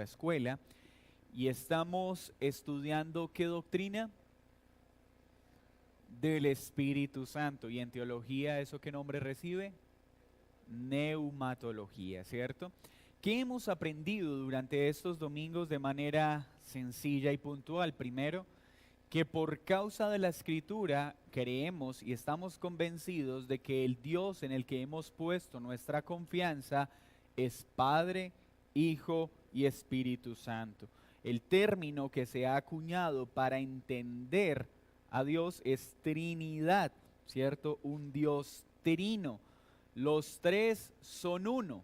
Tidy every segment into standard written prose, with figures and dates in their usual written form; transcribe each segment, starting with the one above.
escuela y estamos estudiando ¿qué doctrina? Del Espíritu Santo. Y en teología, ¿eso qué nombre recibe? Neumatología, ¿cierto? ¿Qué hemos aprendido durante estos domingos de manera sencilla y puntual? Primero, que por causa de la Escritura creemos y estamos convencidos de que el Dios en el que hemos puesto nuestra confianza es Padre, Hijo y Espíritu Santo. El término que se ha acuñado para entender a Dios es Trinidad, ¿cierto? Un Dios trino. Los tres son uno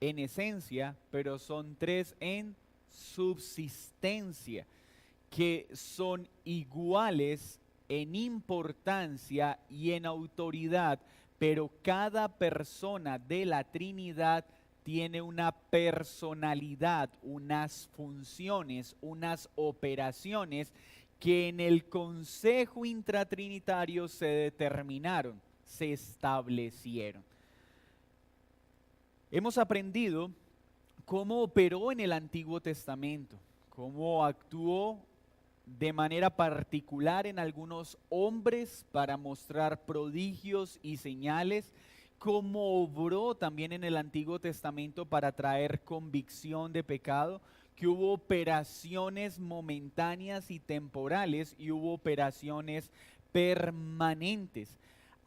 en esencia, pero son tres en subsistencia, que son iguales en importancia y en autoridad, pero cada persona de la Trinidad tiene una personalidad, unas funciones, unas operaciones que en el consejo intratrinitario se determinaron, se establecieron. Hemos aprendido cómo operó en el Antiguo Testamento, cómo actuó de manera particular en algunos hombres para mostrar prodigios y señales, cómo obró también en el Antiguo Testamento para traer convicción de pecado, que hubo operaciones momentáneas y temporales y hubo operaciones permanentes.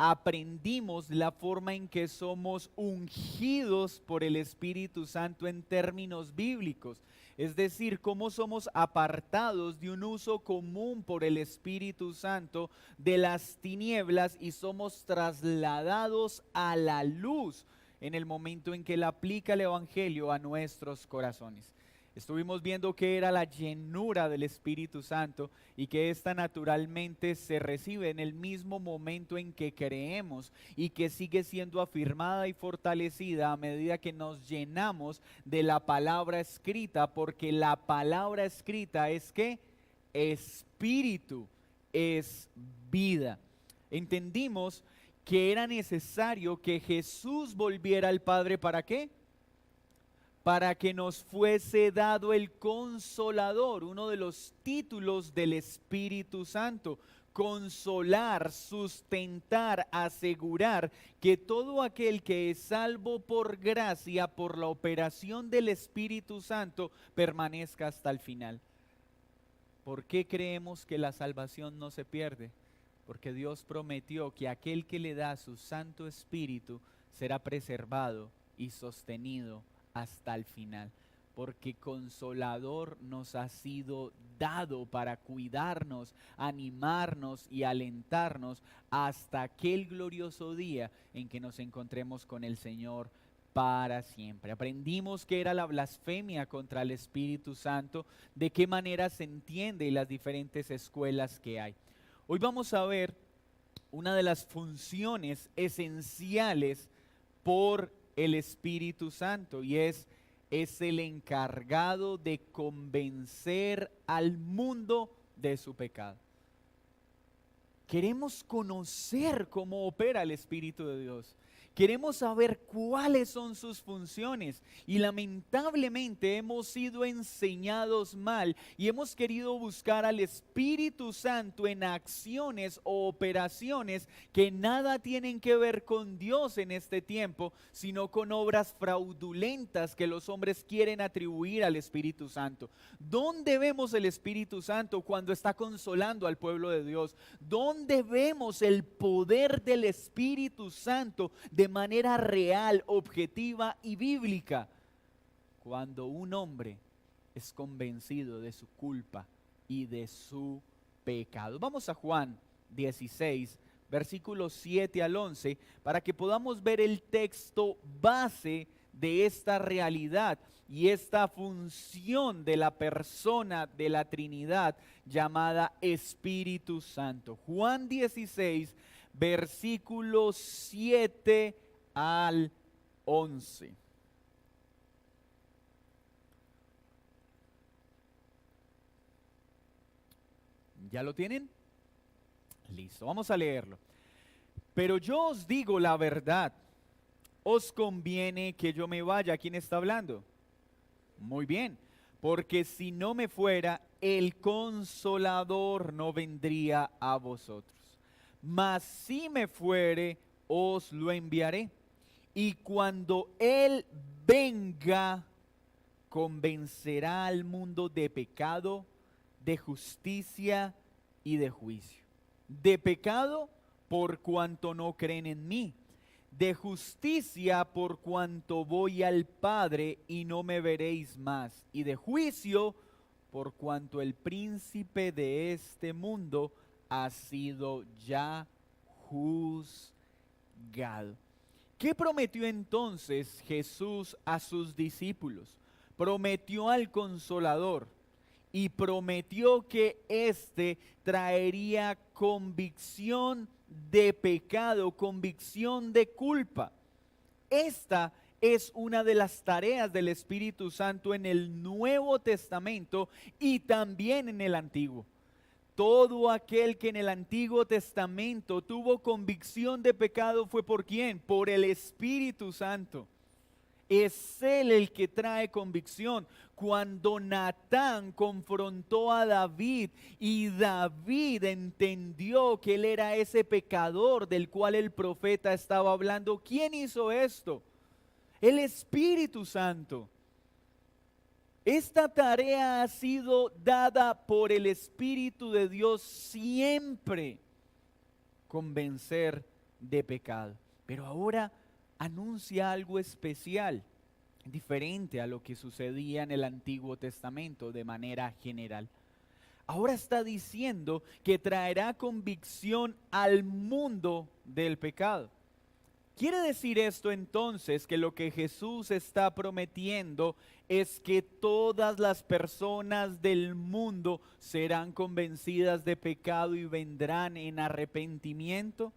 Aprendimos la forma en que somos ungidos por el Espíritu Santo en términos bíblicos, es decir, cómo somos apartados de un uso común por el Espíritu Santo de las tinieblas y somos trasladados a la luz en el momento en que Él aplica el Evangelio a nuestros corazones. Estuvimos viendo que era la llenura del Espíritu Santo y que ésta naturalmente se recibe en el mismo momento en que creemos y que sigue siendo afirmada y fortalecida a medida que nos llenamos de la palabra escrita, porque la palabra escrita es ¿qué? Espíritu, es vida. Entendimos que era necesario que Jesús volviera al Padre, ¿para qué? Para que nos fuese dado el Consolador, uno de los títulos del Espíritu Santo. Consolar, sustentar, asegurar que todo aquel que es salvo por gracia, por la operación del Espíritu Santo, permanezca hasta el final. ¿Por qué creemos que la salvación no se pierde? Porque Dios prometió que aquel que le da su Santo Espíritu será preservado y sostenido hasta el final, porque Consolador nos ha sido dado para cuidarnos, animarnos y alentarnos hasta aquel glorioso día en que nos encontremos con el Señor para siempre. Aprendimos qué era la blasfemia contra el Espíritu Santo, de qué manera se entiende y las diferentes escuelas que hay. Hoy vamos a ver una de las funciones esenciales por el Espíritu Santo y es el encargado de convencer al mundo de su pecado. Queremos conocer cómo opera el Espíritu de Dios. Queremos saber cuáles son sus funciones y lamentablemente hemos sido enseñados mal y hemos querido buscar al Espíritu Santo en acciones o operaciones que nada tienen que ver con Dios en este tiempo, sino con obras fraudulentas que los hombres quieren atribuir al Espíritu Santo. ¿Dónde vemos el Espíritu Santo cuando está consolando al pueblo de Dios? ¿Dónde vemos el poder del Espíritu Santo de manera real, objetiva y bíblica? Cuando un hombre es convencido de su culpa y de su pecado. Vamos a Juan 16, versículos 7 al 11, para que podamos ver el texto base de esta realidad y esta función de la persona de la Trinidad llamada Espíritu Santo. Juan 16, versículos 7 al 11. ¿Ya lo tienen? Listo, vamos a leerlo. Pero yo os digo la verdad, os conviene que yo me vaya. ¿Quién está hablando? Muy bien. porque si no me fuera, el Consolador no vendría a vosotros. Mas si me fuere, os lo enviaré. Y cuando Él venga, convencerá al mundo de pecado, de justicia y de juicio. De pecado, por cuanto no creen en mí. De justicia, por cuanto voy al Padre y no me veréis más. Y de juicio, por cuanto el príncipe de este mundo ha sido ya juzgado. ¿Qué prometió entonces Jesús a sus discípulos? Prometió al Consolador y prometió que éste traería convicción de pecado, convicción de culpa. Esta es una de las tareas del Espíritu Santo en el Nuevo Testamento y también en el Antiguo. Todo aquel que en el Antiguo Testamento tuvo convicción de pecado fue ¿por quién? Por el Espíritu Santo. Es Él el que trae convicción. Cuando Natán confrontó a David y David entendió que él era ese pecador del cual el profeta estaba hablando, ¿quién hizo esto? El Espíritu Santo. Esta tarea ha sido dada por el Espíritu de Dios siempre, convencer de pecado. Pero ahora anuncia algo especial, diferente a lo que sucedía en el Antiguo Testamento de manera general. Ahora está diciendo que traerá convicción al mundo del pecado. ¿Quiere decir esto entonces que lo que Jesús está prometiendo es que todas las personas del mundo serán convencidas de pecado y vendrán en arrepentimiento?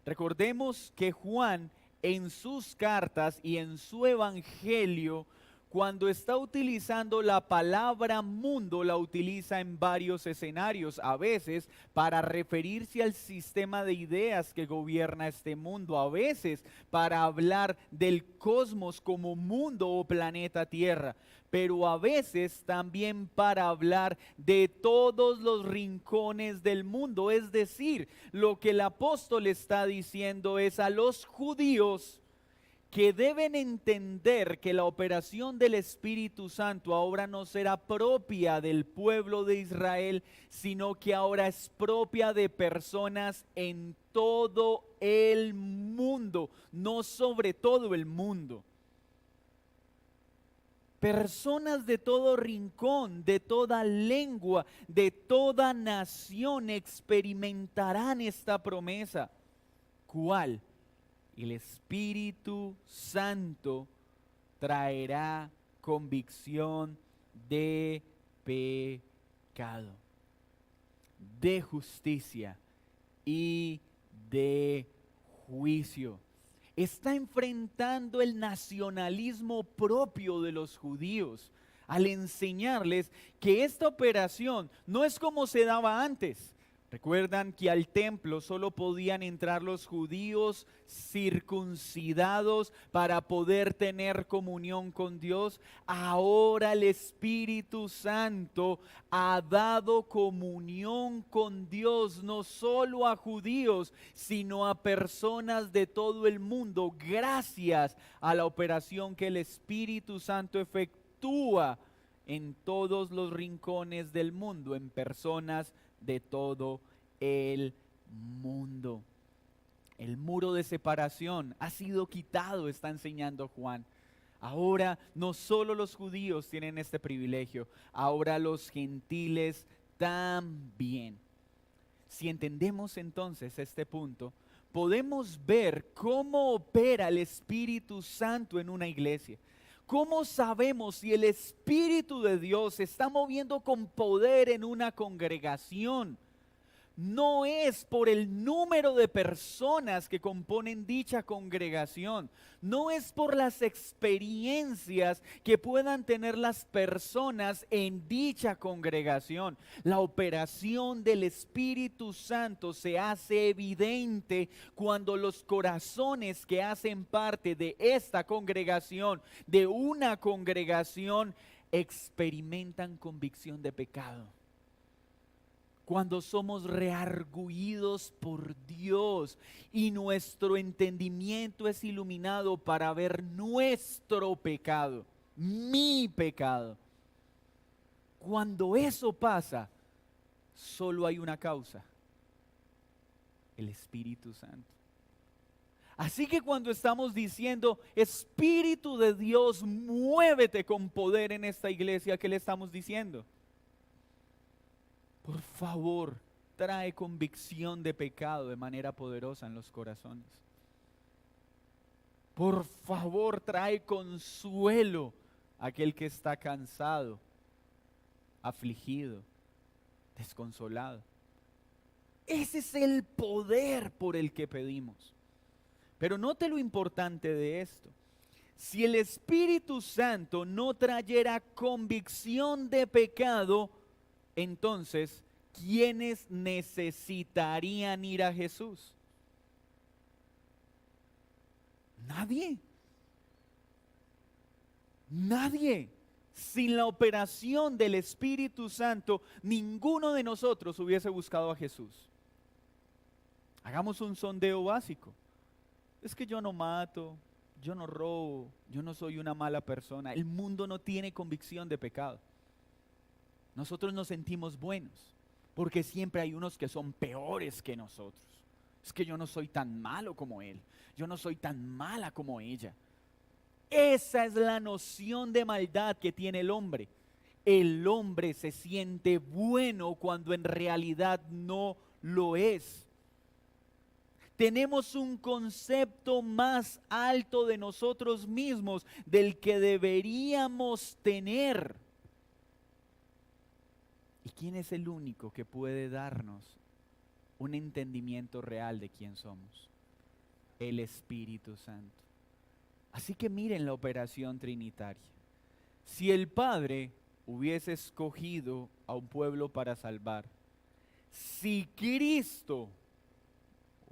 Recordemos que Juan en sus cartas y en su evangelio, cuando está utilizando la palabra mundo, la utiliza en varios escenarios, a veces para referirse al sistema de ideas que gobierna este mundo, a veces para hablar del cosmos como mundo o planeta Tierra, pero a veces también para hablar de todos los rincones del mundo. Es decir, lo que el apóstol está diciendo es a los judíos que deben entender que la operación del Espíritu Santo ahora no será propia del pueblo de Israel, sino que ahora es propia de personas en todo el mundo, no sobre todo el mundo. Personas de todo rincón, de toda lengua, de toda nación experimentarán esta promesa. ¿Cuál? El Espíritu Santo traerá convicción de pecado, de justicia y de juicio. Está enfrentando el nacionalismo propio de los judíos al enseñarles que esta operación no es como se daba antes. Recuerdan que al templo solo podían entrar los judíos circuncidados para poder tener comunión con Dios. Ahora el Espíritu Santo ha dado comunión con Dios no solo a judíos, sino a personas de todo el mundo, gracias a la operación que el Espíritu Santo efectúa en todos los rincones del mundo, en personas de todo el mundo. El muro de separación ha sido quitado, está enseñando Juan. Ahora no solo los judíos tienen este privilegio, ahora los gentiles también. Si entendemos entonces este punto, podemos ver cómo opera el Espíritu Santo en una iglesia. ¿Cómo sabemos si el Espíritu de Dios se está moviendo con poder en una congregación? No es por el número de personas que componen dicha congregación, no es por las experiencias que puedan tener las personas en dicha congregación. La operación del Espíritu Santo se hace evidente cuando los corazones que hacen parte de esta congregación, de una congregación, experimentan convicción de pecado. Cuando somos reargüidos por Dios y nuestro entendimiento es iluminado para ver nuestro pecado, mi pecado. Cuando eso pasa, solo hay una causa: el Espíritu Santo. Así que cuando estamos diciendo, Espíritu de Dios, muévete con poder en esta iglesia, ¿qué le estamos diciendo? Por favor, trae convicción de pecado de manera poderosa en los corazones. Por favor, trae consuelo a aquel que está cansado, afligido, desconsolado. Ese es el poder por el que pedimos. Pero note lo importante de esto. Si el Espíritu Santo no trayera convicción de pecado, entonces, ¿quiénes necesitarían ir a Jesús? Nadie. Nadie. Sin la operación del Espíritu Santo, ninguno de nosotros hubiese buscado a Jesús. Hagamos un sondeo básico. Es que yo no mato, yo no robo, yo no soy una mala persona. El mundo no tiene convicción de pecado. Nosotros nos sentimos buenos, porque siempre hay unos que son peores que nosotros. Es que yo no soy tan malo como él, yo no soy tan mala como ella. Esa es la noción de maldad que tiene el hombre. El hombre se siente bueno cuando en realidad no lo es. Tenemos un concepto más alto de nosotros mismos del que deberíamos tener. ¿Y quién es el único que puede darnos un entendimiento real de quién somos? El Espíritu Santo. Así que miren la operación trinitaria. Si el Padre hubiese escogido a un pueblo para salvar, si Cristo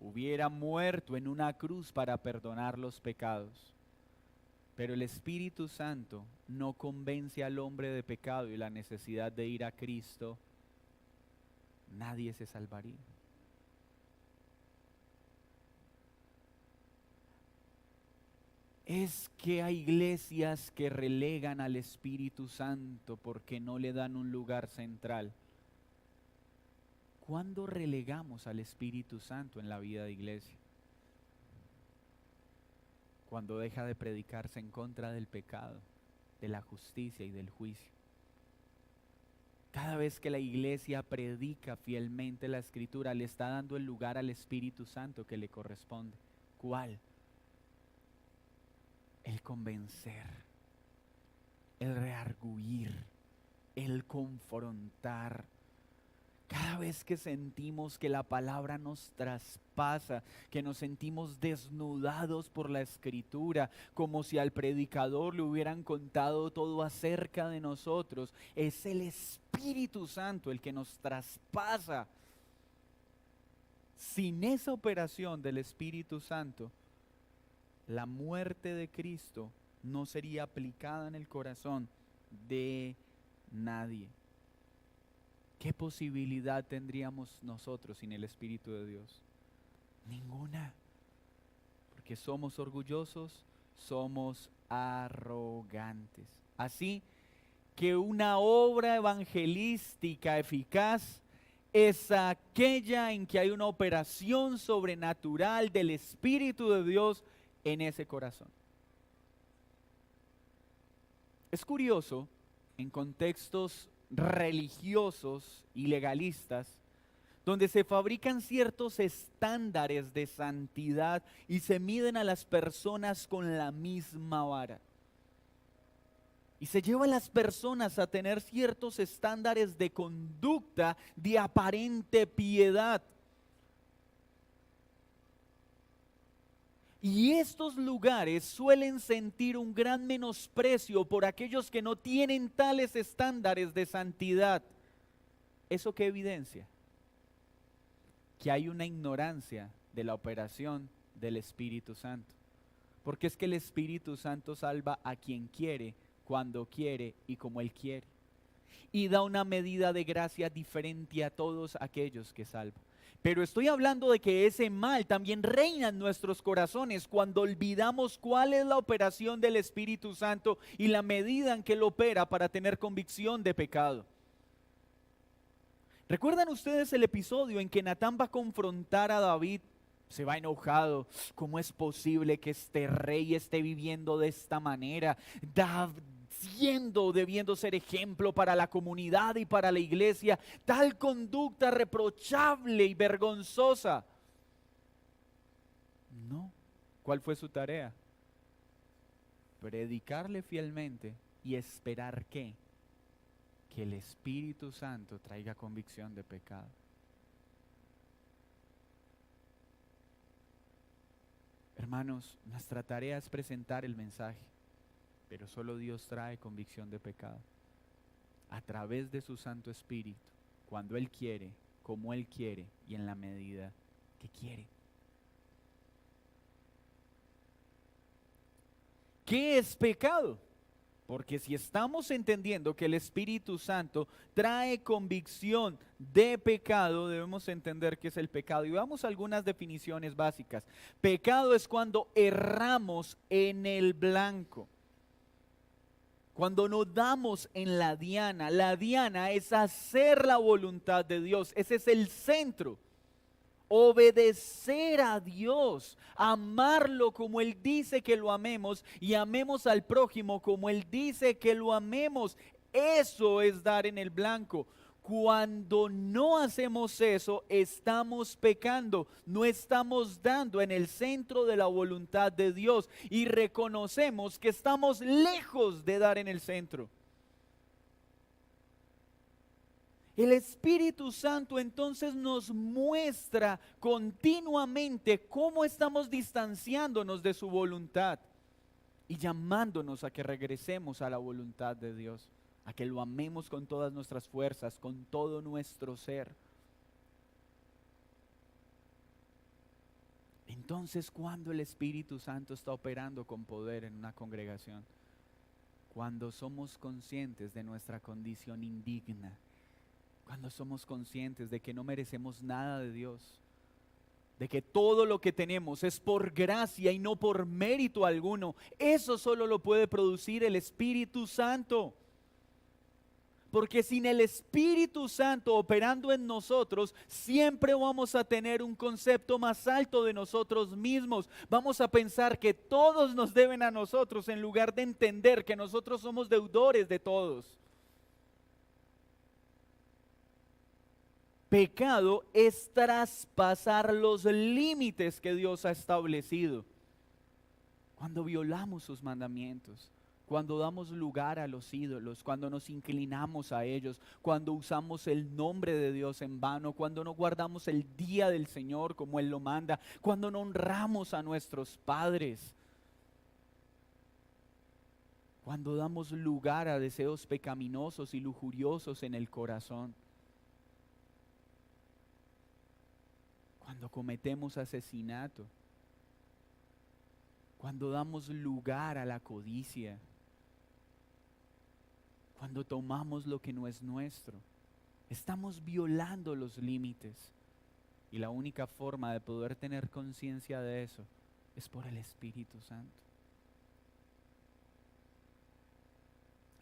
hubiera muerto en una cruz para perdonar los pecados, pero el Espíritu Santo no convence al hombre de pecado y la necesidad de ir a Cristo, nadie se salvaría. Es que hay iglesias que relegan al Espíritu Santo porque no le dan un lugar central. ¿Cuándo relegamos al Espíritu Santo en la vida de iglesia? Cuando deja de predicarse en contra del pecado, de la justicia y del juicio. Cada vez que la iglesia predica fielmente la Escritura, le está dando el lugar al Espíritu Santo que le corresponde. ¿Cuál? El convencer, el reargüir, el confrontar. Cada vez que sentimos que la palabra nos traspasa, que nos sentimos desnudados por la Escritura, como si al predicador le hubieran contado todo acerca de nosotros, es el Espíritu Santo el que nos traspasa. Sin esa operación del Espíritu Santo, la muerte de Cristo no sería aplicada en el corazón de nadie. ¿Qué posibilidad tendríamos nosotros sin el Espíritu de Dios? Ninguna. Porque somos orgullosos, somos arrogantes. Así que una obra evangelística eficaz es aquella en que hay una operación sobrenatural del Espíritu de Dios en ese corazón. Es curioso, en contextos religiosos y legalistas, donde se fabrican ciertos estándares de santidad y se miden a las personas con la misma vara. Y se lleva a las personas a tener ciertos estándares de conducta de aparente piedad. Y estos lugares suelen sentir un gran menosprecio por aquellos que no tienen tales estándares de santidad. ¿Eso qué evidencia? Que hay una ignorancia de la operación del Espíritu Santo. Porque es que el Espíritu Santo salva a quien quiere, cuando quiere y como Él quiere. Y da una medida de gracia diferente a todos aquellos que salva. Pero estoy hablando de que ese mal también reina en nuestros corazones cuando olvidamos cuál es la operación del Espíritu Santo y la medida en que Él opera para tener convicción de pecado. ¿Recuerdan ustedes el episodio en que Natán va a confrontar a David? Se va enojado. ¿Cómo es posible que este rey esté viviendo de esta manera? Debiendo ser ejemplo para la comunidad y para la iglesia, tal conducta reprochable y vergonzosa. No. ¿Cuál fue su tarea? Predicarle fielmente y esperar que el Espíritu Santo traiga convicción de pecado. Hermanos, nuestra tarea es presentar el mensaje, pero solo Dios trae convicción de pecado a través de su Santo Espíritu, cuando Él quiere, como Él quiere y en la medida que quiere. ¿Qué es pecado? Porque si estamos entendiendo que el Espíritu Santo trae convicción de pecado, debemos entender qué es el pecado. Y vamos a algunas definiciones básicas. Pecado es cuando erramos en el blanco. Cuando no damos en la diana. La diana es hacer la voluntad de Dios. Ese es el centro. Obedecer a Dios, amarlo como Él dice que lo amemos y amemos al prójimo como Él dice que lo amemos. Eso es dar en el blanco. Cuando no hacemos eso, estamos pecando, no estamos dando en el centro de la voluntad de Dios y reconocemos que estamos lejos de dar en el centro. El Espíritu Santo entonces nos muestra continuamente cómo estamos distanciándonos de su voluntad y llamándonos a que regresemos a la voluntad de Dios, a que lo amemos con todas nuestras fuerzas, con todo nuestro ser. Entonces, ¿cuándo el Espíritu Santo está operando con poder en una congregación? Cuando somos conscientes de nuestra condición indigna. Cuando somos conscientes de que no merecemos nada de Dios, de que todo lo que tenemos es por gracia y no por mérito alguno. Eso solo lo puede producir el Espíritu Santo. Porque sin el Espíritu Santo operando en nosotros, siempre vamos a tener un concepto más alto de nosotros mismos. Vamos a pensar que todos nos deben a nosotros en lugar de entender que nosotros somos deudores de todos. Pecado es traspasar los límites que Dios ha establecido. Cuando violamos sus mandamientos, cuando damos lugar a los ídolos, cuando nos inclinamos a ellos, cuando usamos el nombre de Dios en vano, cuando no guardamos el día del Señor como Él lo manda, cuando no honramos a nuestros padres, cuando damos lugar a deseos pecaminosos y lujuriosos en el corazón. Cuando cometemos asesinato, cuando damos lugar a la codicia, cuando tomamos lo que no es nuestro, estamos violando los límites. Y la única forma de poder tener conciencia de eso es por el Espíritu Santo.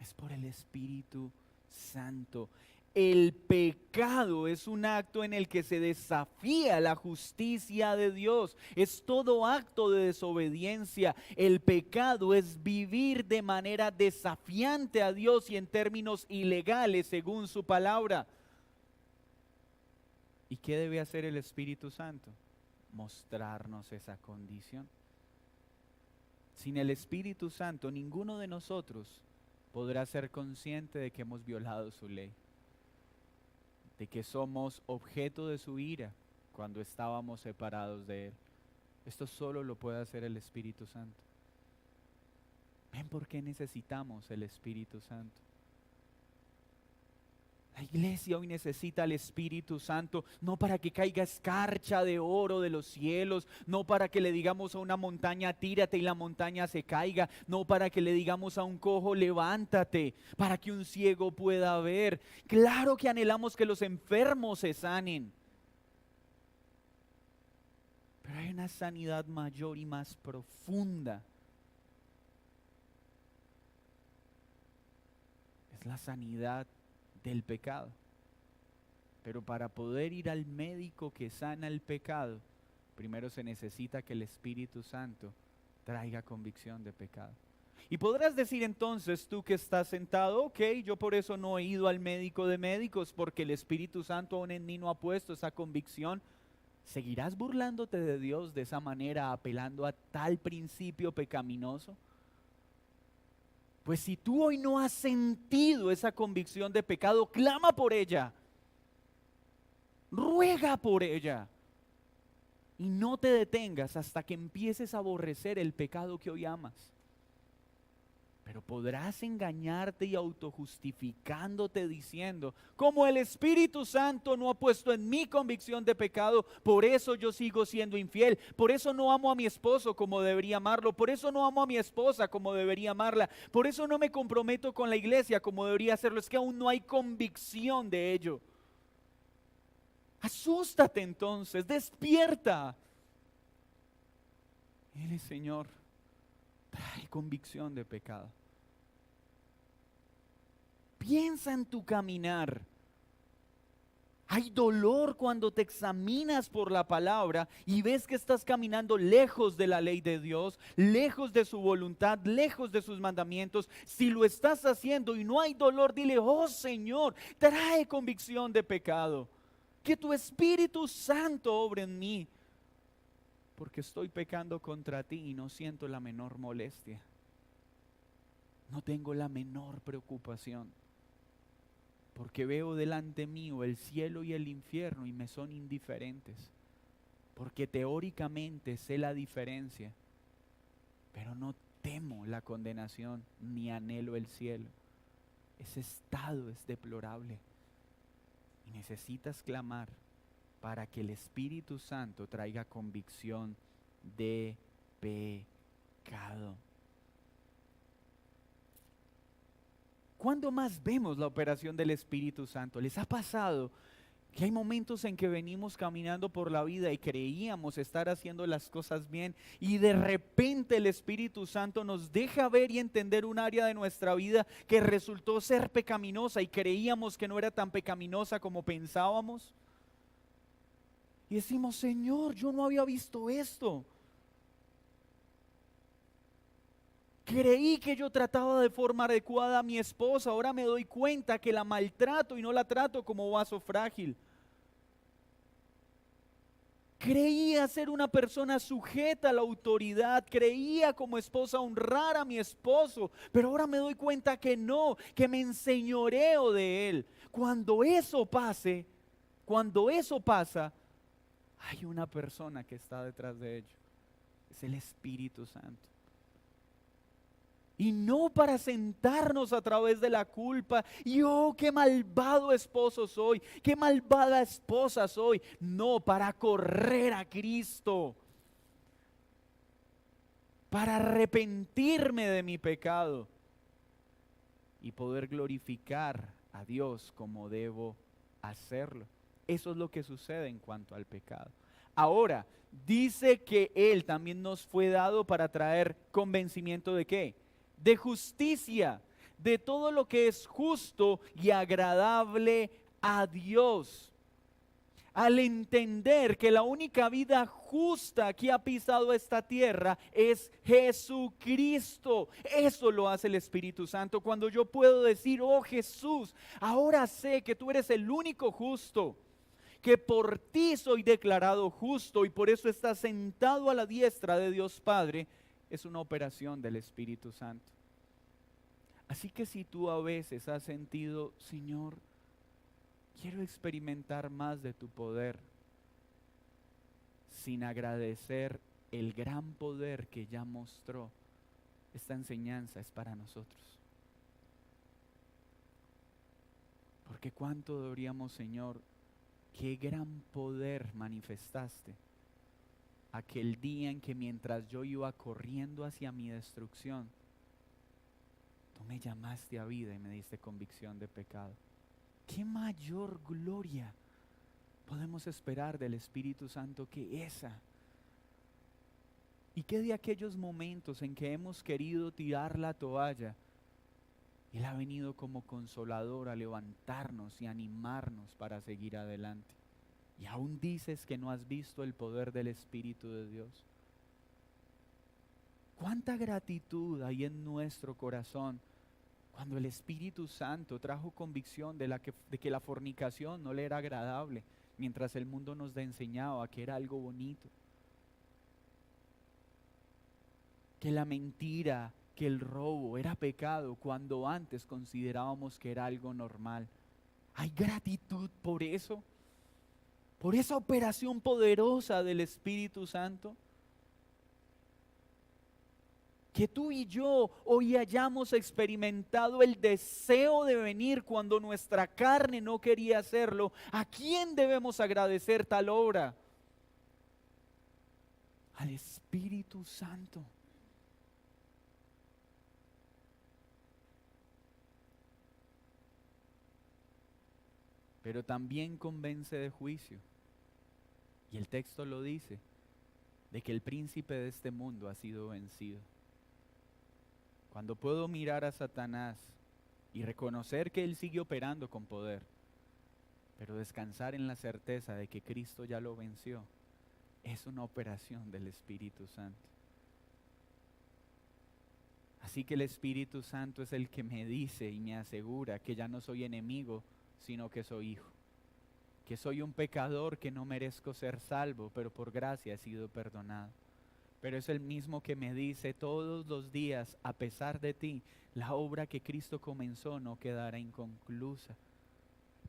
Es por el Espíritu Santo. El pecado es un acto en el que se desafía la justicia de Dios. Es todo acto de desobediencia. El pecado es vivir de manera desafiante a Dios y en términos ilegales según su palabra. ¿Y qué debe hacer el Espíritu Santo? Mostrarnos esa condición. Sin el Espíritu Santo, ninguno de nosotros podrá ser consciente de que hemos violado su ley, de que somos objeto de su ira cuando estábamos separados de Él. Esto solo lo puede hacer el Espíritu Santo. ¿Ven por qué necesitamos el Espíritu Santo? La iglesia hoy necesita al Espíritu Santo, no para que caiga escarcha de oro de los cielos, no para que le digamos a una montaña tírate y la montaña se caiga, no para que le digamos a un cojo levántate, para que un ciego pueda ver. Claro que anhelamos que los enfermos se sanen, pero hay una sanidad mayor y más profunda. Es la sanidad del pecado. Pero para poder ir al médico que sana el pecado, primero se necesita que el Espíritu Santo traiga convicción de pecado. Y podrás decir entonces, tú que estás sentado, ok, yo por eso no he ido al médico de médicos, porque el Espíritu Santo aún en mí no ha puesto esa convicción. ¿Seguirás burlándote de Dios de esa manera, apelando a tal principio pecaminoso? Pues si tú hoy no has sentido esa convicción de pecado, clama por ella. Ruega por ella. Y no te detengas hasta que empieces a aborrecer el pecado que hoy amas. Pero podrás engañarte y autojustificándote diciendo, como el Espíritu Santo no ha puesto en mí convicción de pecado, por eso yo sigo siendo infiel, por eso no amo a mi esposo como debería amarlo, por eso no amo a mi esposa como debería amarla, por eso no me comprometo con la iglesia como debería hacerlo, es que aún no hay convicción de ello. Asústate entonces, despierta. Dile, Señor, trae convicción de pecado. Piensa en tu caminar. Hay dolor cuando te examinas por la palabra y ves que estás caminando lejos de la ley de Dios, lejos de su voluntad, lejos de sus mandamientos. Si lo estás haciendo y no hay dolor, dile, oh Señor, trae convicción de pecado. Que tu Espíritu Santo obre en mí, porque estoy pecando contra ti y no siento la menor molestia. No tengo la menor preocupación, porque veo delante mío el cielo y el infierno y me son indiferentes, porque teóricamente sé la diferencia, pero no temo la condenación ni anhelo el cielo. Ese estado es deplorable y necesitas clamar para que el Espíritu Santo traiga convicción de pecado. ¿Cuándo más vemos la operación del Espíritu Santo? ¿Les ha pasado que hay momentos en que venimos caminando por la vida y creíamos estar haciendo las cosas bien y de repente el Espíritu Santo nos deja ver y entender un área de nuestra vida que resultó ser pecaminosa y creíamos que no era tan pecaminosa como pensábamos? Y decimos, Señor, yo no había visto esto. Creí que yo trataba de forma adecuada a mi esposa, ahora me doy cuenta que la maltrato y no la trato como vaso frágil. Creía ser una persona sujeta a la autoridad, creía como esposa honrar a mi esposo, pero ahora me doy cuenta que no, que me enseñoreo de él. Cuando eso pasa, hay una persona que está detrás de ello, es el Espíritu Santo. Y no para sentarnos a través de la culpa, y oh, qué malvado esposo soy, qué malvada esposa soy. No, para correr a Cristo, para arrepentirme de mi pecado y poder glorificar a Dios como debo hacerlo. Eso es lo que sucede en cuanto al pecado. Ahora, dice que Él también nos fue dado para traer convencimiento ¿de qué? De justicia, de todo lo que es justo y agradable a Dios. Al entender que la única vida justa que ha pisado esta tierra es Jesucristo. Eso lo hace el Espíritu Santo. Cuando yo puedo decir, oh Jesús, ahora sé que tú eres el único justo, que por ti soy declarado justo y por eso estás sentado a la diestra de Dios Padre, es una operación del Espíritu Santo. Así que si tú a veces has sentido, Señor, quiero experimentar más de tu poder, sin agradecer el gran poder que ya mostró, esta enseñanza es para nosotros. Porque cuánto deberíamos, Señor, qué gran poder manifestaste aquel día en que mientras yo iba corriendo hacia mi destrucción, tú me llamaste a vida y me diste convicción de pecado. ¿Qué mayor gloria podemos esperar del Espíritu Santo que esa? ¿Y qué de aquellos momentos en que hemos querido tirar la toalla? Él ha venido como consolador a levantarnos y animarnos para seguir adelante. Y aún dices que no has visto el poder del Espíritu de Dios. ¿Cuánta gratitud hay en nuestro corazón cuando el Espíritu Santo trajo convicción de que la fornicación no le era agradable, mientras el mundo nos enseñaba que era algo bonito? Que la mentira, que el robo era pecado cuando antes considerábamos que era algo normal. ¿Hay gratitud por eso? Por esa operación poderosa del Espíritu Santo. Que tú y yo hoy hayamos experimentado el deseo de venir cuando nuestra carne no quería hacerlo. ¿A quién debemos agradecer tal obra? Al Espíritu Santo. Pero también convence de juicio. Y el texto lo dice, de que el príncipe de este mundo ha sido vencido. Cuando puedo mirar a Satanás y reconocer que él sigue operando con poder, pero descansar en la certeza de que Cristo ya lo venció, es una operación del Espíritu Santo. Así que el Espíritu Santo es el que me dice y me asegura que ya no soy enemigo, sino que soy hijo. Que soy un pecador, que no merezco ser salvo, pero por gracia he sido perdonado. Pero es el mismo que me dice todos los días, a pesar de ti, la obra que Cristo comenzó no quedará inconclusa.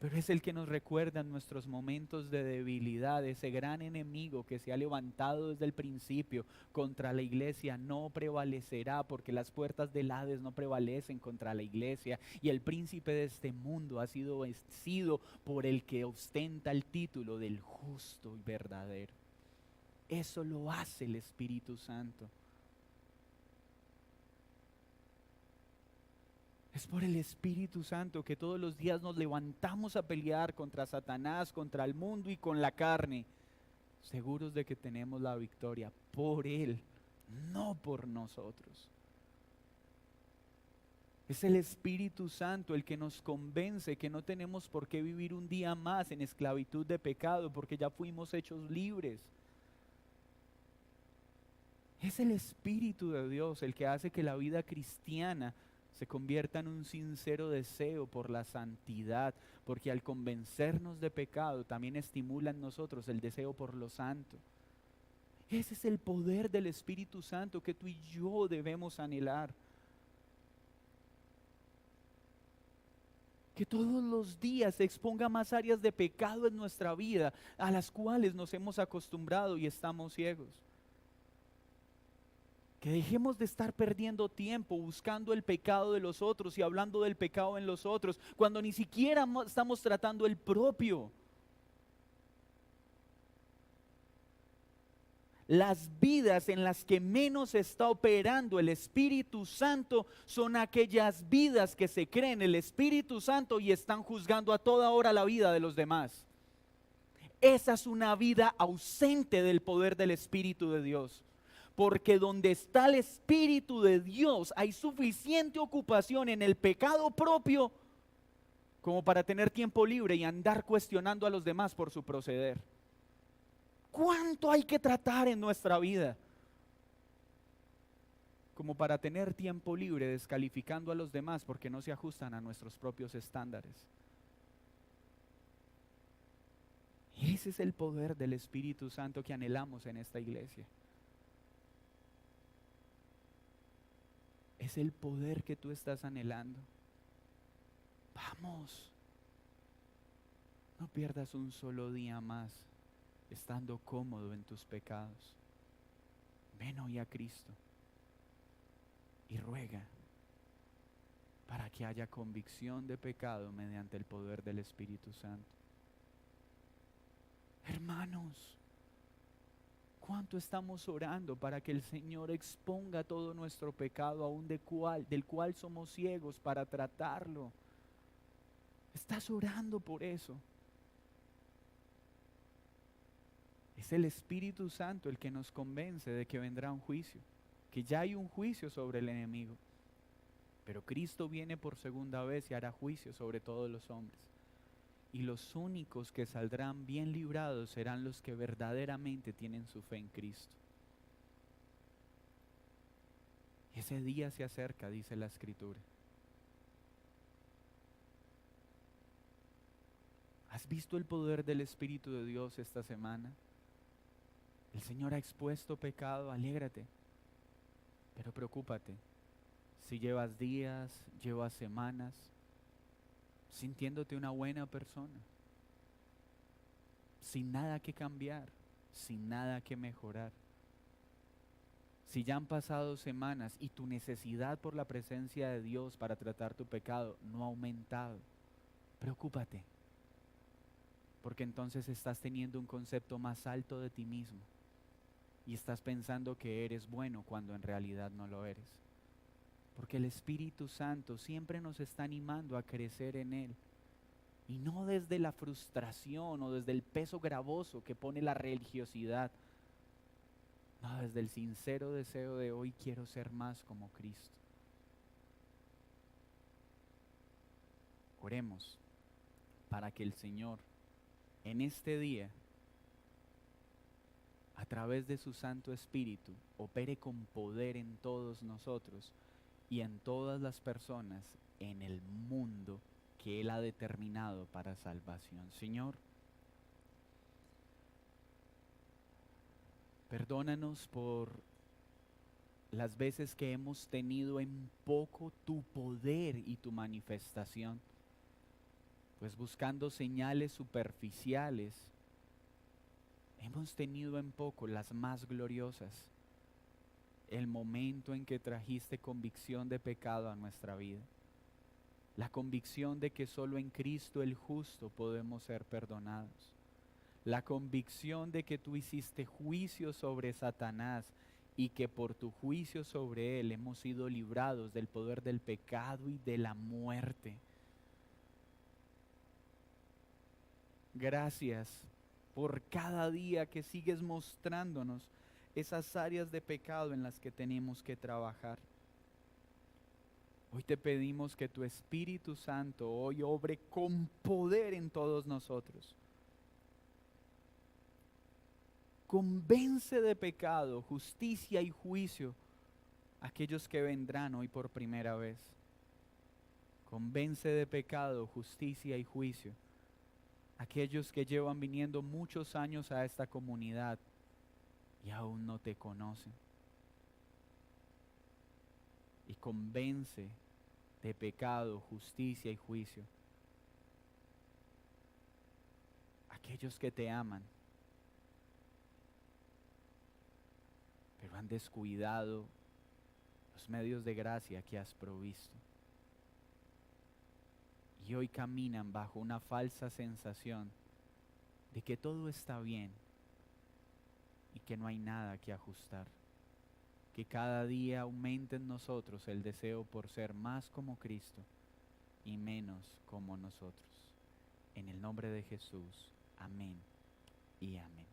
Pero es el que nos recuerda en nuestros momentos de debilidad, ese gran enemigo que se ha levantado desde el principio contra la iglesia no prevalecerá, porque las puertas del Hades no prevalecen contra la iglesia, y el príncipe de este mundo ha sido vencido por el que ostenta el título del justo y verdadero. Eso lo hace el Espíritu Santo. Es por el Espíritu Santo que todos los días nos levantamos a pelear contra Satanás, contra el mundo y con la carne, seguros de que tenemos la victoria por Él, no por nosotros. Es el Espíritu Santo el que nos convence que no tenemos por qué vivir un día más en esclavitud de pecado, porque ya fuimos hechos libres. Es el Espíritu de Dios el que hace que la vida cristiana se convierta en un sincero deseo por la santidad, porque al convencernos de pecado también estimula en nosotros el deseo por lo santo. Ese es el poder del Espíritu Santo que tú y yo debemos anhelar. Que todos los días se exponga más áreas de pecado en nuestra vida, a las cuales nos hemos acostumbrado y estamos ciegos. Que dejemos de estar perdiendo tiempo buscando el pecado de los otros y hablando del pecado en los otros, cuando ni siquiera estamos tratando el propio. Las vidas en las que menos está operando el Espíritu Santo son aquellas vidas que se creen el Espíritu Santo y están juzgando a toda hora la vida de los demás. Esa es una vida ausente del poder del Espíritu de Dios. Porque donde está el Espíritu de Dios hay suficiente ocupación en el pecado propio como para tener tiempo libre y andar cuestionando a los demás por su proceder. ¿Cuánto hay que tratar en nuestra vida como para tener tiempo libre descalificando a los demás porque no se ajustan a nuestros propios estándares? Ese es el poder del Espíritu Santo que anhelamos en esta iglesia. Es el poder que tú estás anhelando. Vamos. No pierdas un solo día más estando cómodo en tus pecados. Ven hoy a Cristo y ruega. para que haya convicción de pecado mediante el poder del Espíritu Santo. Hermanos, ¿cuánto estamos orando para que el Señor exponga todo nuestro pecado, aún del cual somos ciegos, para tratarlo? ¿Estás orando por eso? Es el Espíritu Santo el que nos convence de que vendrá un juicio, que ya hay un juicio sobre el enemigo. Pero Cristo viene por segunda vez y hará juicio sobre todos los hombres. Y los únicos que saldrán bien librados serán los que verdaderamente tienen su fe en Cristo. Ese día se acerca, dice la Escritura. ¿Has visto el poder del Espíritu de Dios esta semana? El Señor ha expuesto pecado, alégrate, pero preocúpate. Si llevas días, llevas semanas, sintiéndote una buena persona, sin nada que cambiar, sin nada que mejorar. Si ya han pasado semanas y tu necesidad por la presencia de Dios para tratar tu pecado no ha aumentado, preocúpate, porque entonces estás teniendo un concepto más alto de ti mismo y estás pensando que eres bueno cuando en realidad no lo eres. Porque el Espíritu Santo siempre nos está animando a crecer en Él. Y no desde la frustración o desde el peso gravoso que pone la religiosidad. No, desde el sincero deseo de hoy quiero ser más como Cristo. Oremos para que el Señor en este día, a través de su Santo Espíritu, opere con poder en todos nosotros y en todas las personas en el mundo que Él ha determinado para salvación. Señor, perdónanos por las veces que hemos tenido en poco tu poder y tu manifestación, pues buscando señales superficiales, hemos tenido en poco las más gloriosas. El momento en que trajiste convicción de pecado a nuestra vida. La convicción de que solo en Cristo el justo podemos ser perdonados. La convicción de que tú hiciste juicio sobre Satanás y que por tu juicio sobre él hemos sido librados del poder del pecado y de la muerte. Gracias por cada día que sigues mostrándonos esas áreas de pecado en las que tenemos que trabajar. Hoy te pedimos que tu Espíritu Santo hoy obre con poder en todos nosotros. Convence de pecado, justicia y juicio a aquellos que vendrán hoy por primera vez. Convence de pecado, justicia y juicio a aquellos que llevan viniendo muchos años a esta comunidad y aún no te conocen. Y convence de pecado, justicia y juicio a aquellos que te aman, pero han descuidado los medios de gracia que has provisto. Y hoy caminan bajo una falsa sensación de que todo está bien y que no hay nada que ajustar. Que cada día aumente en nosotros el deseo por ser más como Cristo y menos como nosotros. En el nombre de Jesús. Amén y amén.